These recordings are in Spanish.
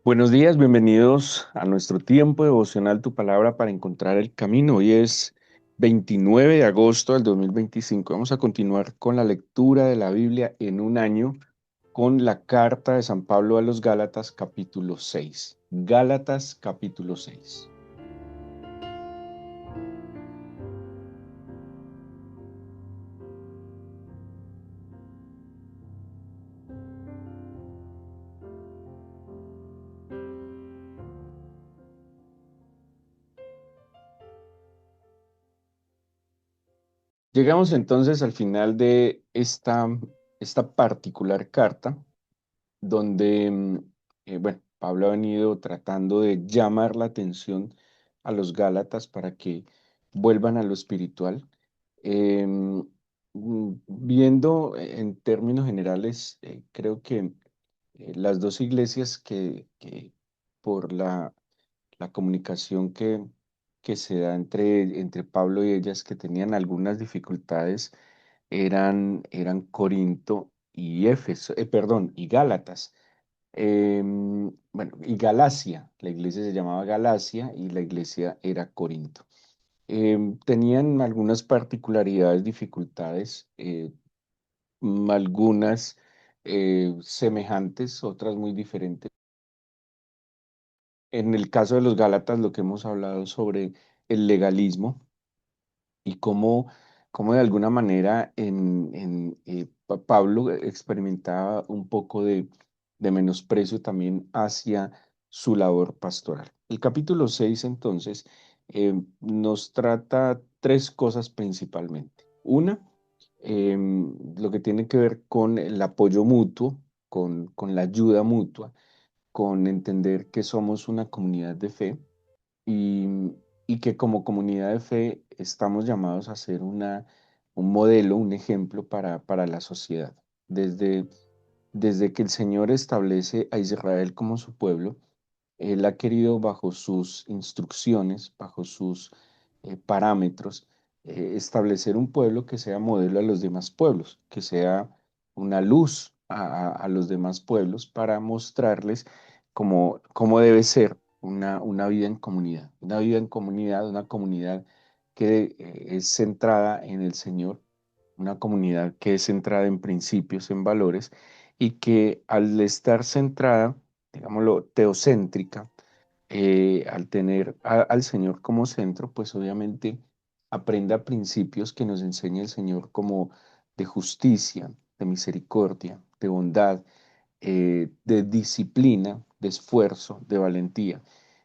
Buenos días, bienvenidos a nuestro tiempo devocional Tu Palabra para encontrar el camino. Hoy es 29 de agosto del 2025. Vamos a continuar con la lectura de la Biblia en un año con la carta de San Pablo a los Gálatas capítulo 6. Gálatas capítulo 6. Llegamos entonces al final de esta particular carta donde, bueno, Pablo ha venido tratando de llamar la atención a los Gálatas para que vuelvan a lo espiritual. Em, Viendo en términos generales, creo que las dos iglesias que por la comunicación que se da entre Pablo y ellas, que tenían algunas dificultades, eran Corinto y Éfeso, perdón, y Gálatas. Bueno, y Galacia, la iglesia se llamaba Galacia y la iglesia era Corinto. Tenían algunas particularidades, dificultades, algunas semejantes, otras muy diferentes. En el caso de los Gálatas, lo que hemos hablado sobre el legalismo y cómo de alguna manera Pablo experimentaba un poco de menosprecio también hacia su labor pastoral. El capítulo 6 entonces nos trata tres cosas principalmente. Una, lo que tiene que ver con el apoyo mutuo, con la ayuda mutua, con entender que somos una comunidad de fe y, y que como comunidad de fe estamos llamados a ser un modelo, un ejemplo para la sociedad. Desde, desde que el Señor establece a Israel como su pueblo, Él ha querido bajo sus instrucciones, bajo sus parámetros, establecer un pueblo que sea modelo a los demás pueblos, que sea una luz a los demás pueblos para mostrarles cómo debe ser una vida en comunidad, una comunidad que es centrada en el Señor, una comunidad que es centrada en principios, en valores, y que al estar centrada, digámoslo, teocéntrica, al tener al Señor como centro, pues obviamente aprenda principios que nos enseña el Señor como de justicia, de misericordia, de bondad, de disciplina, de esfuerzo, de valentía.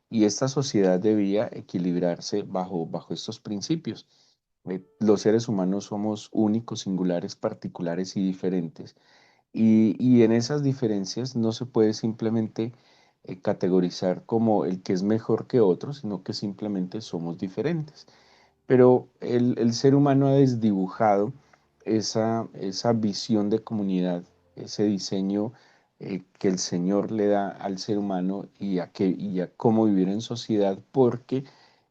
Y esta sociedad debía equilibrarse bajo estos principios. Los seres humanos somos únicos, singulares, particulares y diferentes. Y en esas diferencias no se puede simplemente categorizar como el que es mejor que otro, sino que simplemente somos diferentes. Pero el ser humano ha desdibujado esa visión de comunidad, ese diseño que el Señor le da al ser humano y a cómo vivir en sociedad, porque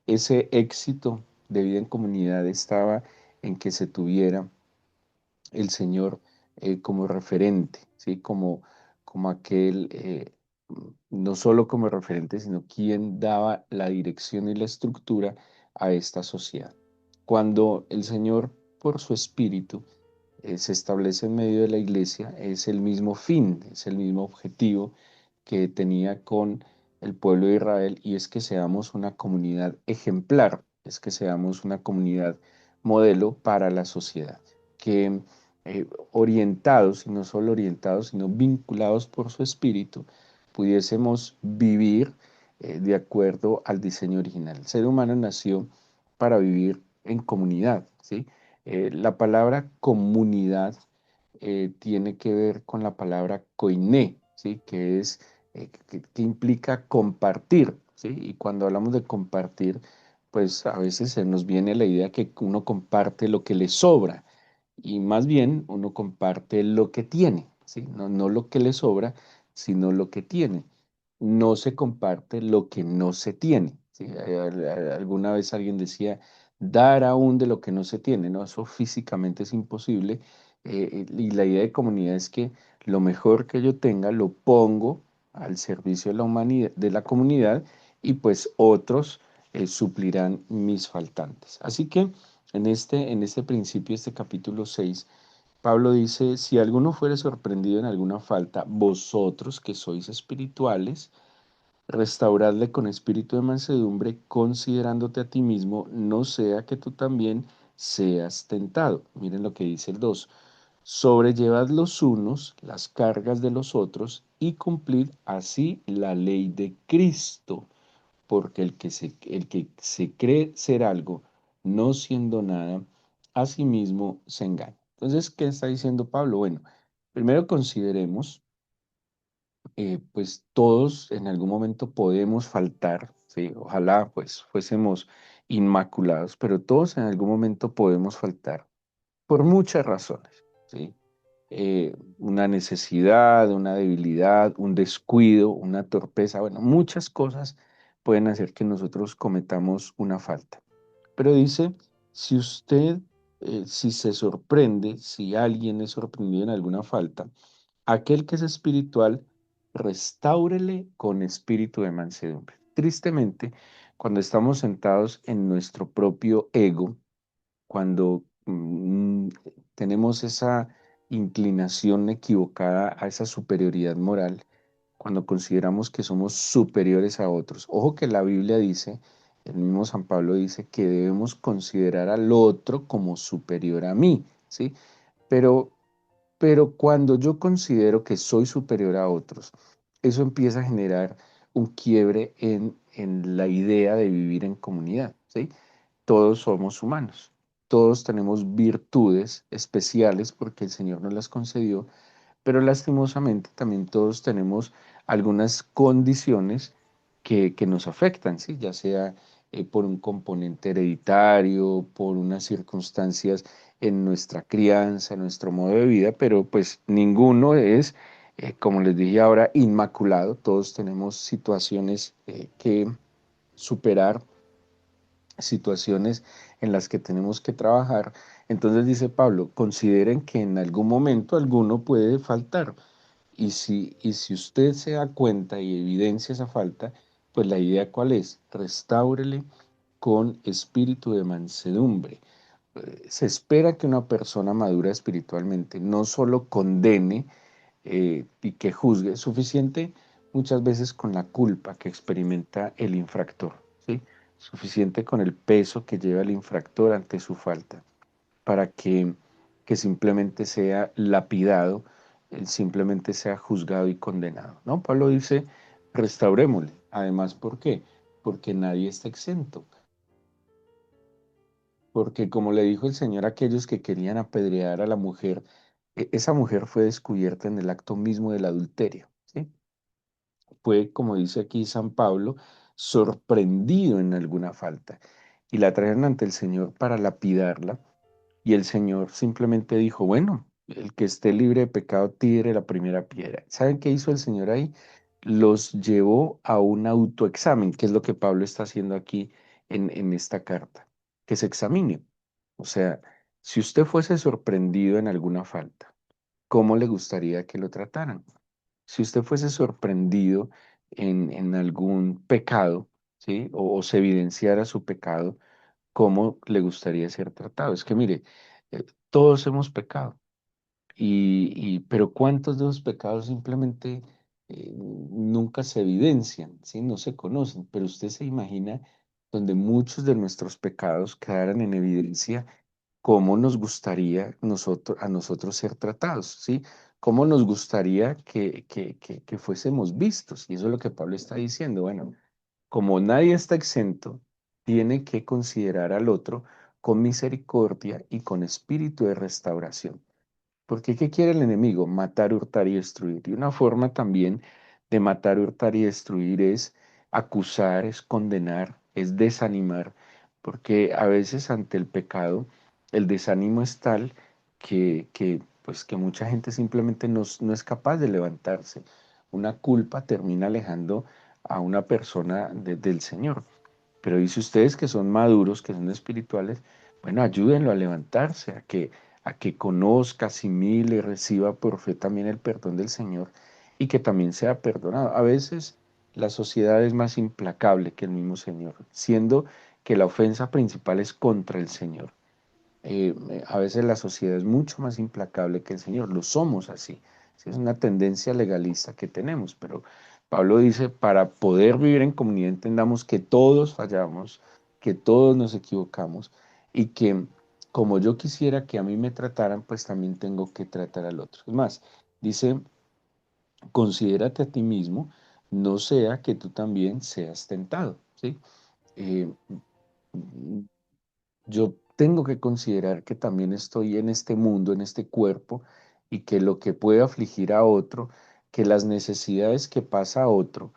ese éxito de vida en comunidad estaba en que se tuviera el Señor como referente, ¿sí? Como aquel, no solo como referente, sino quien daba la dirección y la estructura a esta sociedad. Cuando el Señor, por su Espíritu, se establece en medio de la iglesia, es el mismo fin, es el mismo objetivo que tenía con el pueblo de Israel, y es que seamos una comunidad ejemplar, es que seamos una comunidad modelo para la sociedad, que orientados, y no solo orientados, sino vinculados por su espíritu, pudiésemos vivir de acuerdo al diseño original. El ser humano nació para vivir en comunidad, ¿sí? La palabra comunidad tiene que ver con la palabra koiné, ¿sí? Que es, que implica compartir, ¿sí? Y cuando hablamos de compartir, pues a veces se nos viene la idea que uno comparte lo que le sobra, y más bien uno comparte lo que tiene, ¿sí? No lo que le sobra, sino lo que tiene. No se comparte lo que no se tiene, ¿sí? Alguna vez alguien decía, dar aún de lo que no se tiene, ¿no? Eso físicamente es imposible, y la idea de comunidad es que lo mejor que yo tenga lo pongo al servicio de la humanidad, de la comunidad, y pues otros suplirán mis faltantes. Así que en este principio, este capítulo 6, Pablo dice, si alguno fuere sorprendido en alguna falta, vosotros que sois espirituales, restauradle con espíritu de mansedumbre, considerándote a ti mismo, no sea que tú también seas tentado. Miren lo que dice el 2. Sobrellevad los unos las cargas de los otros y cumplid así la ley de Cristo, porque el que se cree ser algo, no siendo nada, a sí mismo se engaña. Entonces, ¿qué está diciendo Pablo? Bueno, primero consideremos, pues todos en algún momento podemos faltar, ¿sí? Ojalá pues fuésemos inmaculados, pero todos en algún momento podemos faltar por muchas razones, ¿sí? Una necesidad, una debilidad, un descuido, una torpeza, bueno, muchas cosas pueden hacer que nosotros cometamos una falta. Pero dice, si usted, si se sorprende, si alguien es sorprendido en alguna falta, aquel que es espiritual, restáurele con espíritu de mansedumbre. Tristemente, cuando estamos sentados en nuestro propio ego, cuando tenemos esa inclinación equivocada a esa superioridad moral, cuando consideramos que somos superiores a otros. Ojo que la Biblia dice, el mismo San Pablo dice que debemos considerar al otro como superior a mí, ¿sí? Pero, pero cuando yo considero que soy superior a otros, eso empieza a generar un quiebre en la idea de vivir en comunidad, ¿sí? Todos somos humanos, todos tenemos virtudes especiales porque el Señor nos las concedió, pero lastimosamente también todos tenemos algunas condiciones que nos afectan, ¿sí? Ya sea por un componente hereditario, por unas circunstancias en nuestra crianza, en nuestro modo de vida, pero pues ninguno es, como les dije ahora, inmaculado. Todos tenemos situaciones que superar, situaciones en las que tenemos que trabajar. Entonces dice Pablo, consideren que en algún momento alguno puede faltar. Y si usted se da cuenta y evidencia esa falta, pues la idea cuál es, restáurele con espíritu de mansedumbre. Se espera que una persona madura espiritualmente no solo condene y que juzgue, es suficiente muchas veces con la culpa que experimenta el infractor, ¿sí? Suficiente con el peso que lleva el infractor ante su falta para que simplemente sea lapidado, simplemente sea juzgado y condenado, ¿no? Pablo dice, restaurémosle. Además, ¿por qué? Porque nadie está exento. Porque como le dijo el Señor a aquellos que querían apedrear a la mujer, esa mujer fue descubierta en el acto mismo del adulterio, ¿sí? Fue, como dice aquí San Pablo, sorprendido en alguna falta y la trajeron ante el Señor para lapidarla. Y el Señor simplemente dijo, bueno, el que esté libre de pecado tire la primera piedra. ¿Saben qué hizo el Señor ahí? Los llevó a un autoexamen, que es lo que Pablo está haciendo aquí en esta carta, que se examine. O sea, si usted fuese sorprendido en alguna falta, ¿cómo le gustaría que lo trataran? Si usted fuese sorprendido en algún pecado, ¿sí? O se evidenciara su pecado, ¿cómo le gustaría ser tratado? Es que mire, todos hemos pecado, pero ¿cuántos de esos pecados simplemente nunca se evidencian, ¿sí? No se conocen, pero usted se imagina donde muchos de nuestros pecados quedaran en evidencia, cómo nos gustaría a nosotros ser tratados, ¿sí? ¿Cómo nos gustaría que fuésemos vistos? Y eso es lo que Pablo está diciendo. Bueno, como nadie está exento, tiene que considerar al otro con misericordia y con espíritu de restauración. Porque ¿qué quiere el enemigo? Matar, hurtar y destruir. Y una forma también de matar, hurtar y destruir es acusar, es condenar, es desanimar. Porque a veces ante el pecado, el desánimo es tal pues, que mucha gente simplemente no es capaz de levantarse. Una culpa termina alejando a una persona del Señor. Pero dice ustedes que son maduros, que son espirituales, bueno, ayúdenlo a levantarse, a que conozca, asimile, reciba por fe también el perdón del Señor y que también sea perdonado. A veces la sociedad es más implacable que el mismo Señor, siendo que la ofensa principal es contra el Señor. A veces la sociedad es mucho más implacable que el Señor, lo somos así. Sí, es una tendencia legalista que tenemos, pero Pablo dice, para poder vivir en comunidad entendamos que todos fallamos, que todos nos equivocamos y que como yo quisiera que a mí me trataran, pues también tengo que tratar al otro. Es más, dice, considérate a ti mismo, no sea que tú también seas tentado, ¿sí? Eh, yo tengo que considerar que también estoy en este mundo, en este cuerpo, y que lo que puede afligir a otro, que las necesidades que pasa a otro,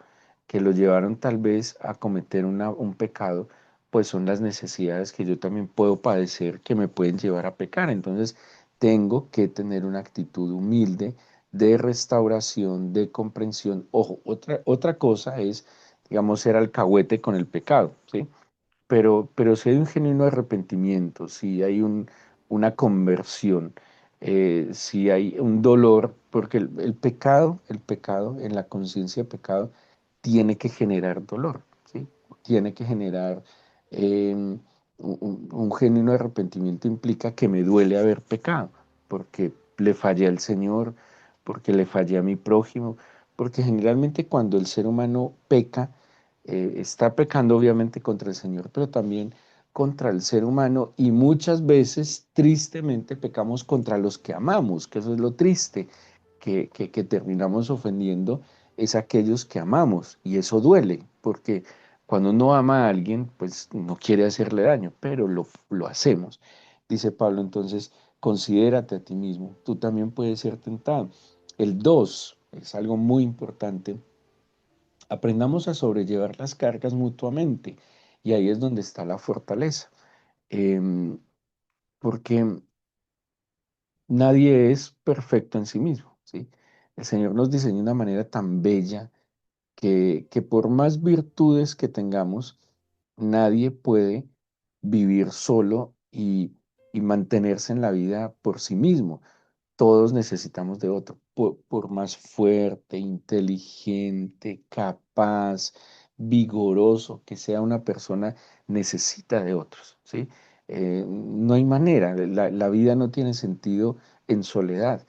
que lo llevaron tal vez a cometer un pecado, pues son las necesidades que yo también puedo padecer que me pueden llevar a pecar. Entonces, tengo que tener una actitud humilde de restauración, de comprensión. Ojo, otra cosa es, digamos, ser alcahuete con el pecado, ¿sí? Pero si hay un genuino arrepentimiento, si hay una conversión, si hay un dolor, porque el pecado, en la conciencia de pecado, tiene que generar dolor, ¿sí? Tiene que generar un genuino arrepentimiento implica que me duele haber pecado, porque le fallé al Señor, porque le fallé a mi prójimo, porque generalmente cuando el ser humano peca, está pecando obviamente contra el Señor, pero también contra el ser humano y muchas veces tristemente pecamos contra los que amamos, que eso es lo triste, que terminamos ofendiendo es aquellos que amamos y eso duele, porque cuando uno ama a alguien, pues no quiere hacerle daño, pero lo hacemos. Dice Pablo entonces, considérate a ti mismo, tú también puedes ser tentado. El 2 es algo muy importante. Aprendamos a sobrellevar las cargas mutuamente y ahí es donde está la fortaleza. Em, Porque nadie es perfecto en sí mismo, ¿sí? El Señor nos diseñó de una manera tan bella que por más virtudes que tengamos, nadie puede vivir solo y mantenerse en la vida por sí mismo. Todos necesitamos de otro, por más fuerte, inteligente, capaz, vigoroso que sea una persona, necesita de otros, ¿sí? No hay manera, la vida no tiene sentido en soledad.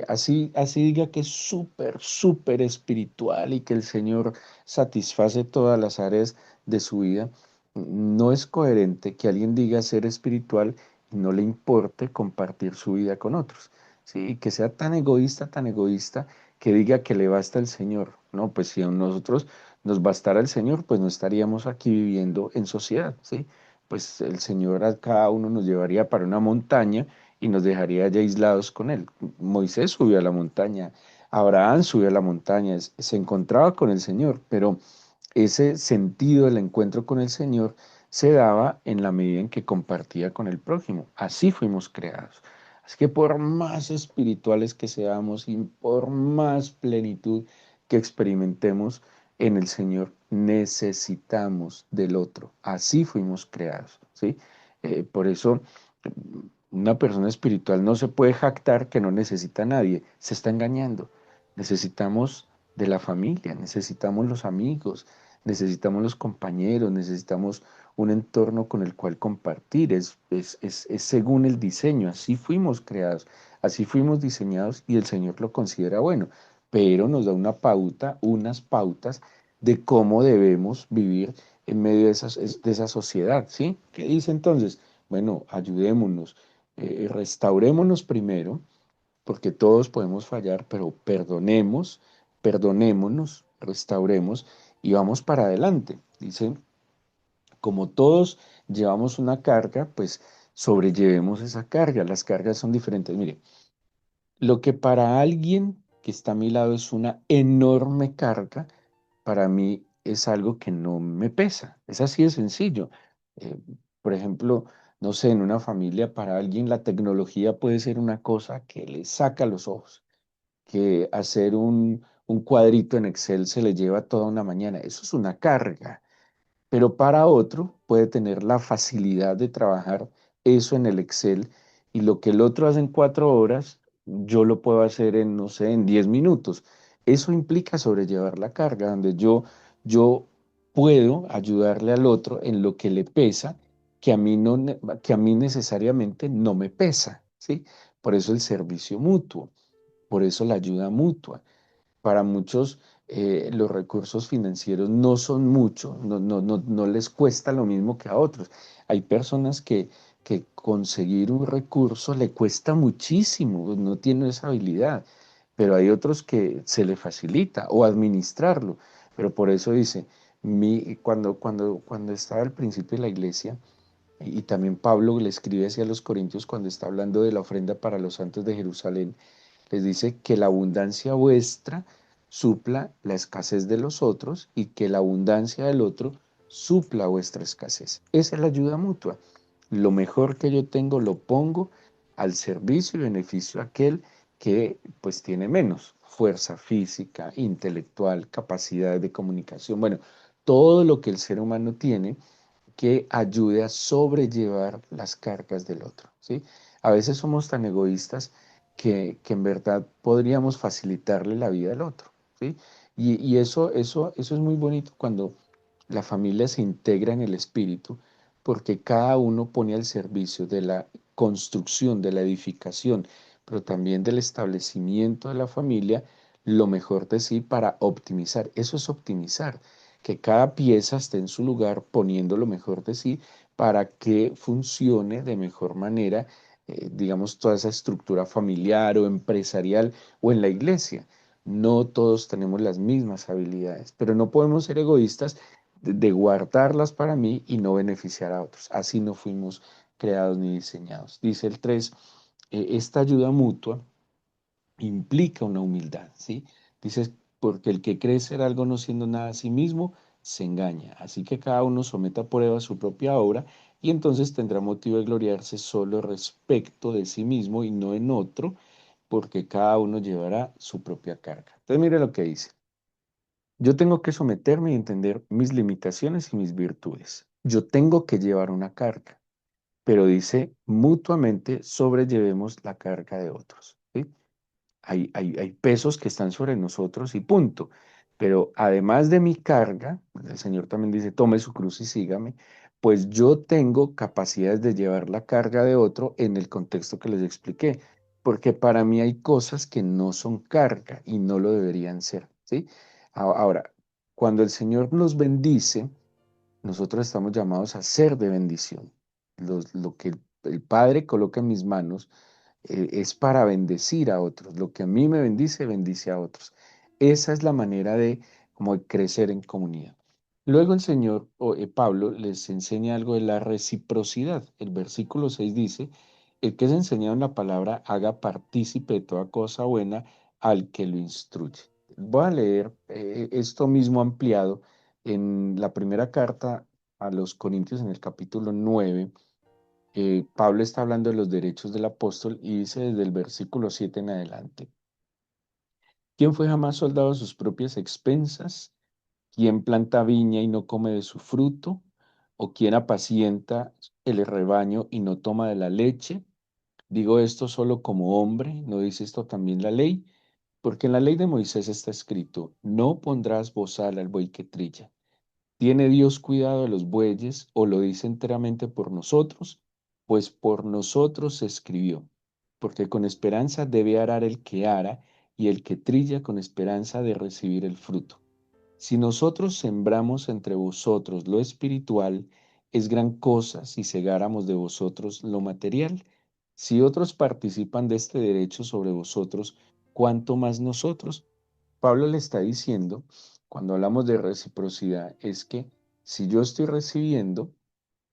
Así diga que es súper, súper espiritual y que el Señor satisface todas las áreas de su vida, no es coherente que alguien diga ser espiritual y no le importe compartir su vida con otros. ¿Sí? Que sea tan egoísta, que diga que le basta el Señor. No, pues si a nosotros nos bastara el Señor, pues no estaríamos aquí viviendo en sociedad, ¿sí? Pues el Señor a cada uno nos llevaría para una montaña y nos dejaría allá aislados con Él. Moisés subió a la montaña, Abraham subió a la montaña, se encontraba con el Señor, pero ese sentido del encuentro con el Señor se daba en la medida en que compartía con el prójimo. Así fuimos creados. Así que por más espirituales que seamos y por más plenitud que experimentemos en el Señor, necesitamos del otro. Así fuimos creados, ¿sí? Por eso una persona espiritual no se puede jactar que no necesita a nadie. Se está engañando. Necesitamos de la familia, necesitamos los amigos, necesitamos los compañeros, necesitamos un entorno con el cual compartir. Es según el diseño, así fuimos creados, así fuimos diseñados y el Señor lo considera bueno, pero nos da una pauta, unas pautas de cómo debemos vivir en medio de esa sociedad, ¿sí? ¿Qué dice entonces? Bueno, ayudémonos, restaurémonos primero porque todos podemos fallar, pero perdonémonos, restauremos y vamos para adelante. Dice, como todos llevamos una carga, pues sobrellevemos esa carga. Las cargas son diferentes. Mire, lo que para alguien que está a mi lado es una enorme carga, para mí es algo que no me pesa. Es así de sencillo. Eh, por ejemplo, no sé, en una familia para alguien la tecnología puede ser una cosa que le saca los ojos, que hacer un cuadrito en Excel se le lleva toda una mañana. Eso es una carga, pero para otro puede tener la facilidad de trabajar eso en el Excel y lo que el otro hace en 4 horas, yo lo puedo hacer en, no sé, en 10 minutos. Eso implica sobrellevar la carga, donde yo puedo ayudarle al otro en lo que le pesa, que a mí no, que a mí necesariamente no me pesa, ¿sí? Por eso el servicio mutuo, por eso la ayuda mutua. Para muchos los recursos financieros no son mucho, no les cuesta lo mismo que a otros. Hay personas que conseguir un recurso le cuesta muchísimo, no tienen esa habilidad, pero hay otros que se le facilita o administrarlo. Pero por eso dice, cuando estaba al principio de la iglesia, y también Pablo le escribe hacia los Corintios cuando está hablando de la ofrenda para los santos de Jerusalén, les dice que la abundancia vuestra supla la escasez de los otros y que la abundancia del otro supla vuestra escasez. Esa es la ayuda mutua. Lo mejor que yo tengo lo pongo al servicio y beneficio de aquel que pues tiene menos fuerza física, intelectual, capacidad de comunicación, bueno, todo lo que el ser humano tiene que ayude a sobrellevar las cargas del otro, ¿sí? A veces somos tan egoístas que en verdad podríamos facilitarle la vida al otro, ¿sí? Y eso es muy bonito cuando la familia se integra en el espíritu, porque cada uno pone al servicio de la construcción, de la edificación, pero también del establecimiento de la familia lo mejor de sí para optimizar. Eso es optimizar, que cada pieza esté en su lugar poniendo lo mejor de sí para que funcione de mejor manera, digamos, toda esa estructura familiar o empresarial o en la iglesia. No todos tenemos las mismas habilidades, pero no podemos ser egoístas de guardarlas para mí y no beneficiar a otros. Así no fuimos creados ni diseñados. Dice el 3, esta ayuda mutua implica una humildad, ¿sí? Dices, porque el que cree ser algo no siendo nada a sí mismo, se engaña. Así que cada uno someta a prueba su propia obra y entonces tendrá motivo de gloriarse solo respecto de sí mismo y no en otro, porque cada uno llevará su propia carga. Entonces mire lo que dice. Yo tengo que someterme y entender mis limitaciones y mis virtudes. Yo tengo que llevar una carga, pero dice mutuamente sobrellevemos la carga de otros, ¿sí? Hay pesos que están sobre nosotros y punto. Pero además de mi carga, el Señor también dice, tome su cruz y sígame, pues yo tengo capacidades de llevar la carga de otro en el contexto que les expliqué, porque para mí hay cosas que no son carga y no lo deberían ser, ¿sí? Ahora, cuando el Señor nos bendice, nosotros estamos llamados a ser de bendición. Lo que el Padre coloca en mis manos es para bendecir a otros. Lo que a mí me bendice, bendice a otros. Esa es la manera de como de crecer en comunidad. Luego el Señor, Pablo, les enseña algo de la reciprocidad. El versículo 6 dice, el que es enseñado en la palabra haga partícipe de toda cosa buena al que lo instruye. Voy a leer esto mismo ampliado en la primera carta a los Corintios en el capítulo 9. Pablo está hablando de los derechos del apóstol y dice desde el versículo 7 en adelante, ¿quién fue jamás soldado a sus propias expensas? ¿Quién planta viña y no come de su fruto? ¿O quién apacienta el rebaño y no toma de la leche? Digo esto solo como hombre, ¿no dice esto también la ley? Porque en la ley de Moisés está escrito, no pondrás bozal al buey que trilla. ¿Tiene Dios cuidado de los bueyes o lo dice enteramente por nosotros? Pues por nosotros se escribió, porque con esperanza debe arar el que ara y el que trilla con esperanza de recibir el fruto. Si nosotros sembramos entre vosotros lo espiritual, es gran cosa si segáramos de vosotros lo material. Si otros participan de este derecho sobre vosotros, ¿cuánto más nosotros? Pablo le está diciendo, cuando hablamos de reciprocidad, es que si yo estoy recibiendo,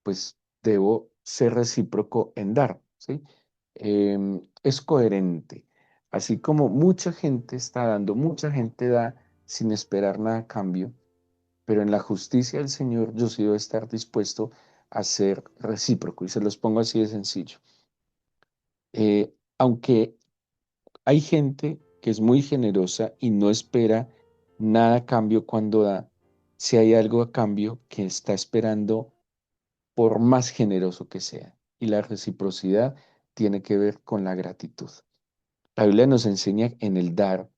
pues debo ser recíproco en dar, ¿sí? Es coherente. Así como mucha gente está dando, mucha gente da sin esperar nada a cambio, pero en la justicia del Señor yo sí debo estar dispuesto a ser recíproco, y se los pongo así de sencillo. Aunque hay gente que es muy generosa y no espera nada a cambio cuando da, si hay algo a cambio que está esperando por más generoso que sea. Y la reciprocidad tiene que ver con la gratitud. La Biblia nos enseña en el dar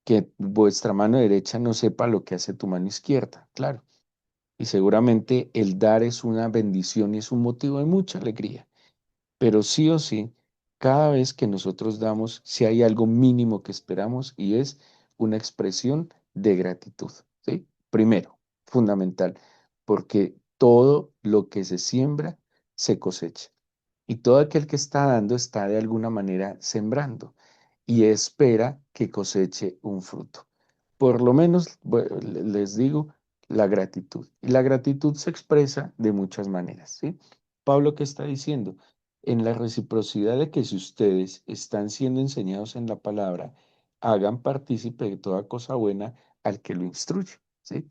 que vuestra mano derecha no sepa lo que hace tu mano izquierda, claro. Y seguramente el dar es una bendición y es un motivo de mucha alegría. Pero sí o sí, cada vez que nosotros damos, si hay algo mínimo que esperamos y es una expresión de gratitud, ¿sí? Primero, fundamental, porque todo lo que se siembra se cosecha. Y todo aquel que está dando está de alguna manera sembrando y espera que coseche un fruto. Por lo menos, les digo, la gratitud. Y la gratitud se expresa de muchas maneras, ¿sí? Pablo, ¿qué está diciendo? En la reciprocidad de que si ustedes están siendo enseñados en la palabra, hagan partícipe de toda cosa buena al que lo instruye, ¿sí?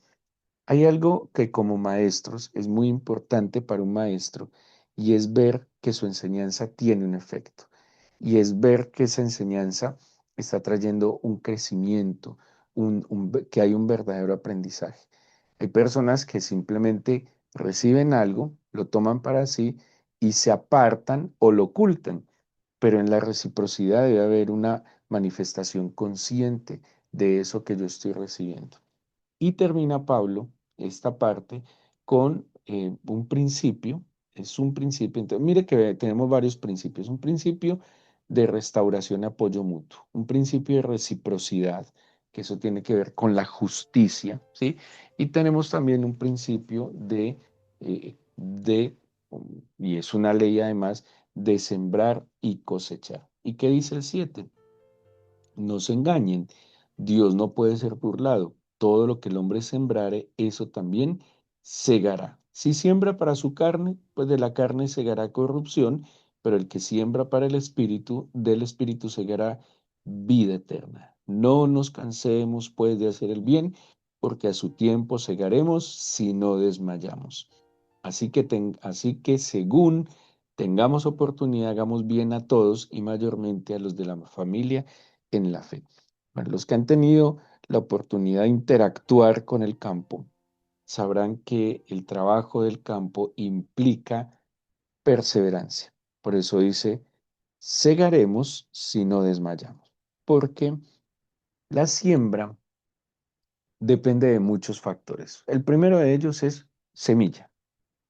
Hay algo que como maestros es muy importante para un maestro y es ver que su enseñanza tiene un efecto y es ver que esa enseñanza está trayendo un crecimiento, que hay un verdadero aprendizaje. Hay personas que simplemente reciben algo, lo toman para sí y se apartan o lo ocultan, pero en la reciprocidad debe haber una manifestación consciente de eso que yo estoy recibiendo. Y termina Pablo esta parte con un principio, es un principio, entonces mire que tenemos varios principios, un principio de restauración y apoyo mutuo, un principio de reciprocidad, que eso tiene que ver con la justicia, ¿sí? Y tenemos también un principio y es una ley además, de sembrar y cosechar. ¿Y qué dice el 7? No se engañen, Dios no puede ser burlado. Todo lo que el hombre sembrare, eso también segará. Si siembra para su carne, pues de la carne segará corrupción, pero el que siembra para el espíritu, del espíritu segará vida eterna. No nos cansemos, pues, de hacer el bien, porque a su tiempo segaremos si no desmayamos. Así que según tengamos oportunidad, hagamos bien a todos y mayormente a los de la familia en la fe. Bueno, los que han tenido la oportunidad de interactuar con el campo sabrán que el trabajo del campo implica perseverancia. Por eso dice, segaremos si no desmayamos, porque la siembra depende de muchos factores. El primero de ellos es semilla,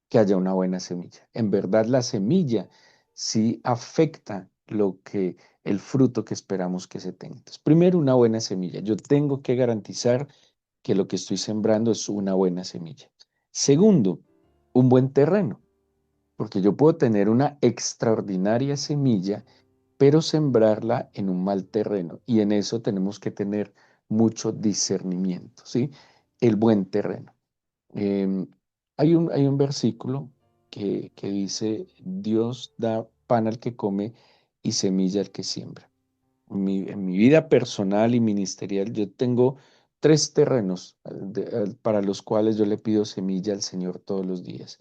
que haya una buena semilla. En verdad, la semilla sí afecta el fruto que esperamos que se tenga. Entonces, primero, una buena semilla. Yo tengo que garantizar que lo que estoy sembrando es una buena semilla. Segundo, un buen terreno, porque yo puedo tener una extraordinaria semilla, pero sembrarla en un mal terreno. Y en eso tenemos que tener mucho discernimiento, ¿sí? El buen terreno. Em, hay un versículo que dice, Dios da pan al que come y semilla al que siembra. En mi vida personal y ministerial, yo tengo tres terrenos para los cuales yo le pido semilla al Señor todos los días.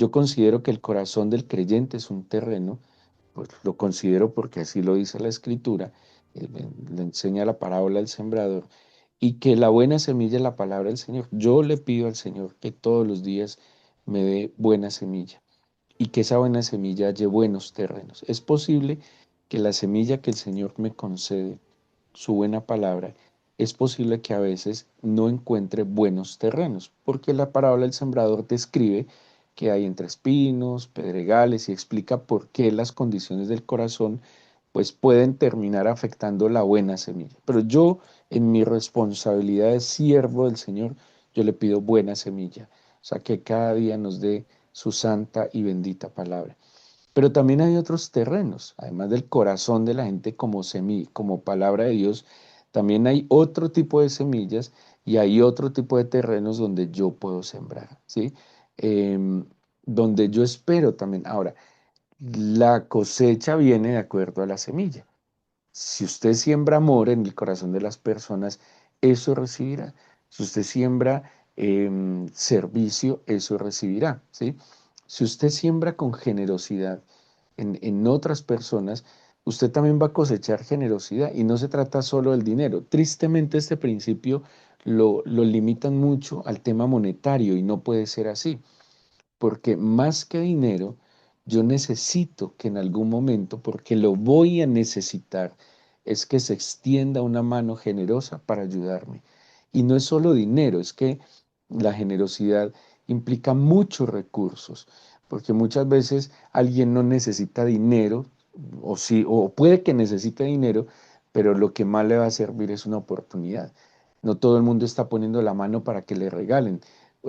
Yo considero que el corazón del creyente es un terreno, pues lo considero porque así lo dice la Escritura, le enseña la parábola del sembrador, y que la buena semilla es la palabra del Señor. Yo le pido al Señor que todos los días me dé buena semilla y que esa buena semilla haya buenos terrenos. Es posible que la semilla que el Señor me concede, su buena palabra, es posible que a veces no encuentre buenos terrenos, porque la parábola del sembrador describe que hay entre espinos, pedregales y explica por qué las condiciones del corazón pues pueden terminar afectando la buena semilla. Pero yo, en mi responsabilidad de siervo del Señor, yo le pido buena semilla, o sea, que cada día nos dé su santa y bendita palabra. Pero también hay otros terrenos, además del corazón de la gente como como palabra de Dios, también hay otro tipo de semillas y hay otro tipo de terrenos donde yo puedo sembrar, ¿sí? Em, donde yo espero también. Ahora, la cosecha viene de acuerdo a la semilla. Si usted siembra amor en el corazón de las personas, eso recibirá. Si usted siembra servicio, eso recibirá, ¿sí? Si usted siembra con generosidad en otras personas, usted también va a cosechar generosidad y no se trata solo del dinero. Tristemente este principio lo limitan mucho al tema monetario y no puede ser así porque más que dinero, yo necesito que en algún momento, porque lo voy a necesitar, es que se extienda una mano generosa para ayudarme. Y no es solo dinero, es que la generosidad implica muchos recursos, porque muchas veces alguien no necesita dinero, o sí, o puede que necesite dinero, pero lo que más le va a servir es una oportunidad. No todo el mundo está poniendo la mano para que le regalen.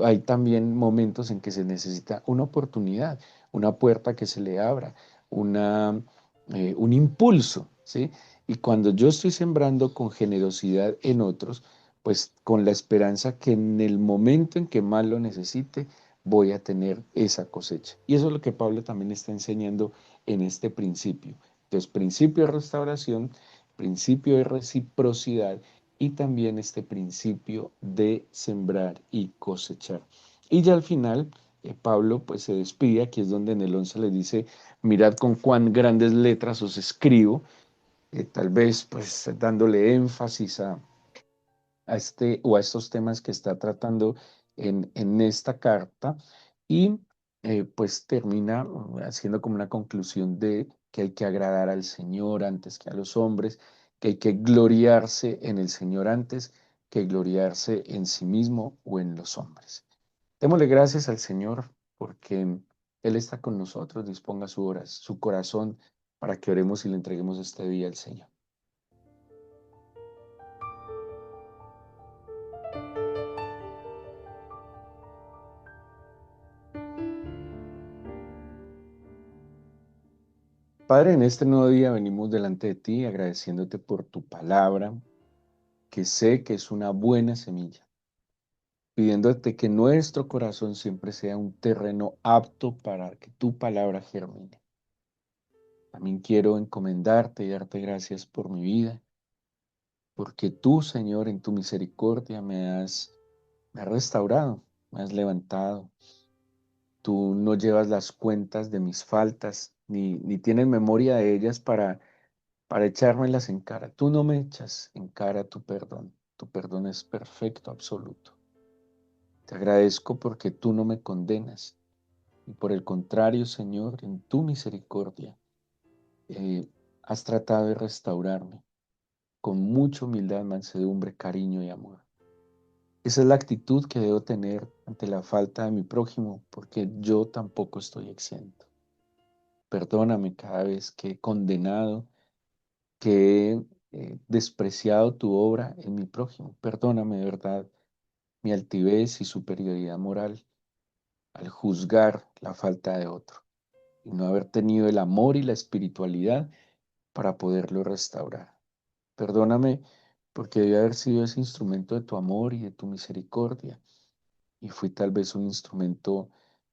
Hay también momentos en que se necesita una oportunidad, una puerta que se le abra, un impulso, ¿sí? Y cuando yo estoy sembrando con generosidad en otros, pues con la esperanza que en el momento en que más lo necesite, voy a tener esa cosecha. Y eso es lo que Pablo también está enseñando en este principio. Entonces, principio de restauración, principio de reciprocidad y también este principio de sembrar y cosechar. Y ya al final, Pablo pues se despide, aquí es donde en el 11 le dice, mirad con cuán grandes letras os escribo, tal vez pues dándole énfasis a este o a estos temas que está tratando en esta carta y pues termina haciendo como una conclusión de que hay que agradar al Señor antes que a los hombres, que hay que gloriarse en el Señor antes que gloriarse en sí mismo o en los hombres. Démosle gracias al Señor porque Él está con nosotros, disponga su corazón para que oremos y le entreguemos este día al Señor. Padre, en este nuevo día venimos delante de ti agradeciéndote por tu palabra, que sé que es una buena semilla, pidiéndote que nuestro corazón siempre sea un terreno apto para que tu palabra germine. También quiero encomendarte y darte gracias por mi vida, porque tú, Señor, en tu misericordia me has restaurado, me has levantado. Tú no llevas las cuentas de mis faltas, ni tienes memoria de ellas para echármelas en cara. Tú no me echas en cara tu perdón. Tu perdón es perfecto, absoluto. Te agradezco porque tú no me condenas. Y por el contrario, Señor, en tu misericordia, eh, has tratado de restaurarme con mucha humildad, mansedumbre, cariño y amor. Esa es la actitud que debo tener ante la falta de mi prójimo, porque yo tampoco estoy exento. Perdóname cada vez que he condenado, que he despreciado tu obra en mi prójimo. Perdóname de verdad mi altivez y superioridad moral al juzgar la falta de otro y no haber tenido el amor y la espiritualidad para poderlo restaurar. Perdóname porque debí haber sido ese instrumento de tu amor y de tu misericordia y fui tal vez un instrumento,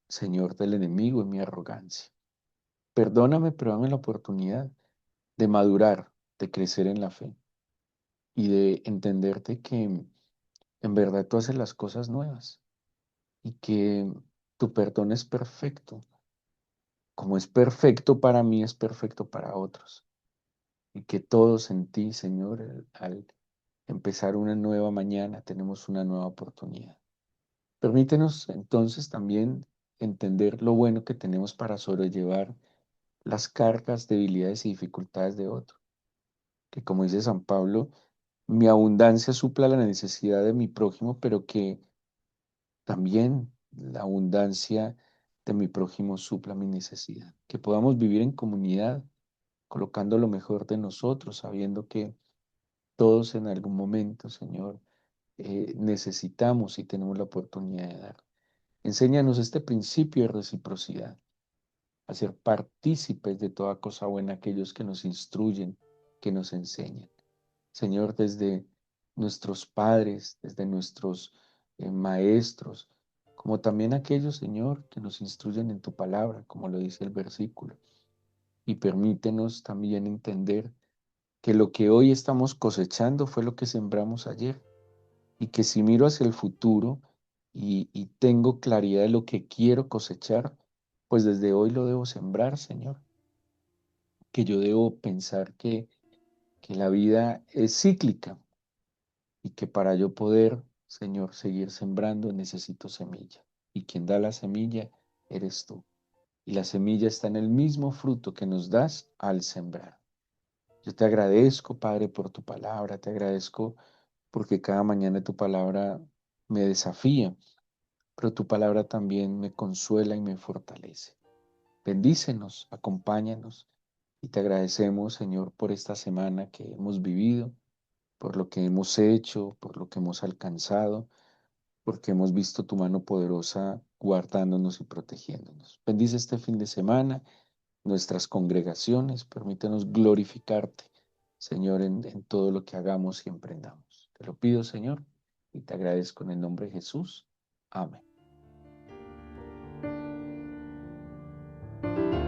Señor, del enemigo en mi arrogancia. Perdóname, pero dame la oportunidad de madurar, de crecer en la fe y de entenderte que en verdad tú haces las cosas nuevas y que tu perdón es perfecto. Como es perfecto para mí, es perfecto para otros. Y que todos en ti, Señor, al empezar una nueva mañana, tenemos una nueva oportunidad. Permítenos entonces también entender lo bueno que tenemos para sobrellevar las cargas, debilidades y dificultades de otro. Que como dice San Pablo, mi abundancia supla la necesidad de mi prójimo, pero que también la abundancia de mi prójimo supla mi necesidad. Que podamos vivir en comunidad, colocando lo mejor de nosotros, sabiendo que todos en algún momento, Señor, necesitamos y tenemos la oportunidad de dar. Enséñanos este principio de reciprocidad, a ser partícipes de toda cosa buena aquellos que nos instruyen, que nos enseñan. Señor, desde nuestros padres, desde nuestros maestros, como también aquellos, Señor, que nos instruyen en tu palabra, como lo dice el versículo. Y permítenos también entender que lo que hoy estamos cosechando fue lo que sembramos ayer y que si miro hacia el futuro y tengo claridad de lo que quiero cosechar, pues desde hoy lo debo sembrar, Señor, que yo debo pensar que la vida es cíclica y que para yo poder, Señor, seguir sembrando necesito semilla. Y quien da la semilla eres tú. Y la semilla está en el mismo fruto que nos das al sembrar. Yo te agradezco, Padre, por tu palabra, te agradezco porque cada mañana tu palabra me desafía, pero tu palabra también me consuela y me fortalece. Bendícenos, acompáñanos y te agradecemos, Señor, por esta semana que hemos vivido, por lo que hemos hecho, por lo que hemos alcanzado, porque hemos visto tu mano poderosa guardándonos y protegiéndonos. Bendice este fin de semana, nuestras congregaciones, permítenos glorificarte, Señor, en todo lo que hagamos y emprendamos. Te lo pido, Señor, y te agradezco en el nombre de Jesús. Amén.